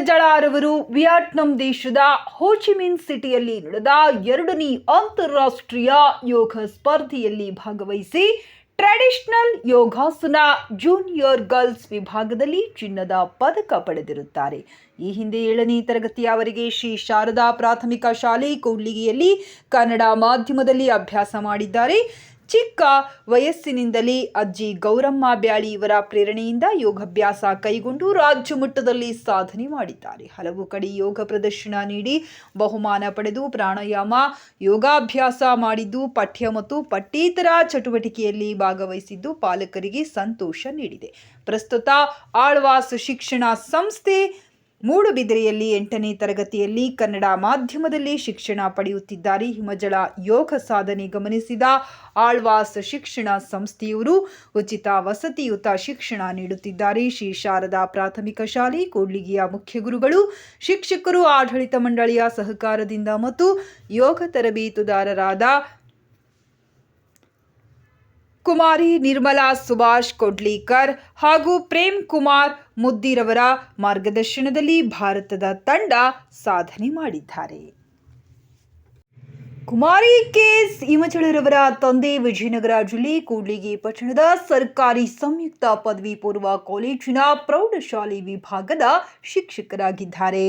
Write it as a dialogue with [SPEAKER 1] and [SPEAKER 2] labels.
[SPEAKER 1] ಹಿಮಜಳರವರು Vietnam ದೇಶದ ಹೋಚಿಮಿನ್ ಸಿಟಿಯಲ್ಲಿ ನಡೆದ 2ನೇ ಅಂತಾರಾಷ್ಟ್ರೀಯ ಯೋಗ ಸ್ಪರ್ಧೆಯಲ್ಲಿ ಭಾಗವಹಿಸಿ ಟ್ರೆಡಿಷನಲ್ ಯೋಗಾಸನ ಜೂನಿಯರ್ ಗರ್ಲ್ಸ್ ವಿಭಾಗದಲ್ಲಿ ಚಿನ್ನದ ಪದಕ ಪಡೆದಿರುತ್ತಾರೆ. ಈ ಹಿಂದೆ 7ನೇ ತರಗತಿಯವರೆಗೆ ಶ್ರೀ ಶಾರದಾ ಪ್ರಾಥಮಿಕ ಶಾಲೆ ಕೂಡ್ಲಿಗಿಯಲ್ಲಿ ಕನ್ನಡ ಮಾಧ್ಯಮದಲ್ಲಿ ಅಭ್ಯಾಸ ಮಾಡಿದ್ದಾರೆ. ಚಿಕ್ಕ ವಯಸ್ಸಿನಿಂದಲೇ ಅಜ್ಜಿ ಗೌರಮ್ಮ ಬ್ಯಾಳಿ ಇವರ ಪ್ರೇರಣೆಯಿಂದ ಯೋಗಾಭ್ಯಾಸ ಕೈಗೊಂಡು ರಾಜ್ಯ ಮಟ್ಟದಲ್ಲಿ ಸಾಧನೆ ಮಾಡಿದ್ದಾರೆ. ಹಲವು ಕಡೆ ಯೋಗ ಪ್ರದರ್ಶನ ನೀಡಿ ಬಹುಮಾನ ಪಡೆದು ಪ್ರಾಣಾಯಾಮ ಯೋಗಾಭ್ಯಾಸ ಮಾಡಿದ್ದು, ಪಠ್ಯ ಮತ್ತು ಪಠ್ಯೇತರ ಚಟುವಟಿಕೆಯಲ್ಲಿ ಭಾಗವಹಿಸಿದ್ದು ಪಾಲಕರಿಗೆ ಸಂತೋಷ ನೀಡಿದೆ. ಪ್ರಸ್ತುತ ಆಳ್ವಾಸ್ ಶಿಕ್ಷಣ ಸಂಸ್ಥೆ ಮೂಡುಬಿದಿರೆಯಲ್ಲಿ 8ನೇ ತರಗತಿಯಲ್ಲಿ ಕನ್ನಡ ಮಾಧ್ಯಮದಲ್ಲಿ ಶಿಕ್ಷಣ ಪಡೆಯುತ್ತಿದ್ದಾರೆ. ಹಿಮಜಳ ಯೋಗ ಸಾಧನೆ ಗಮನಿಸಿದ ಆಳ್ವಾಸ್ ಶಿಕ್ಷಣ ಸಂಸ್ಥೆಯವರು ಉಚಿತ ವಸತಿಯುತ ಶಿಕ್ಷಣ ನೀಡುತ್ತಿದ್ದಾರೆ. ಶ್ರೀ ಶಾರದಾ ಪ್ರಾಥಮಿಕ ಶಾಲೆ ಕೂಡ್ಲಿಗಿಯ ಮುಖ್ಯ ಗುರುಗಳು, ಶಿಕ್ಷಕರು, ಆಡಳಿತ ಮಂಡಳಿಯ ಸಹಕಾರದಿಂದ ಮತ್ತು ಯೋಗ ತರಬೇತುದಾರರಾದ ಕುಮಾರಿ ನಿರ್ಮಲಾ ಸುಭಾಷ್ ಕೊಡ್ಲಿಕರ್ ಹಾಗೂ ಪ್ರೇಮ್ ಕುಮಾರ್ ಮುದ್ದಿರವರ ಮಾರ್ಗದರ್ಶನದಲ್ಲಿ ಭಾರತದ ತಂಡ ಸಾಧನೆ ಮಾಡಿದ್ದಾರೆ. ಕುಮಾರಿ ಕೆಎಸ್ ಹಿಮಜಳರವರ ತಂದೆ ವಿಜಯನಗರ ಜಿಲ್ಲೆ ಕೂಡ್ಲಿಗಿ ಪಟ್ಟಣದ ಸರ್ಕಾರಿ ಸಂಯುಕ್ತ ಪದವಿ ಪೂರ್ವ ಕಾಲೇಜಿನ ಪ್ರೌಢಶಾಲೆ ವಿಭಾಗದ ಶಿಕ್ಷಕರಾಗಿದ್ದಾರೆ.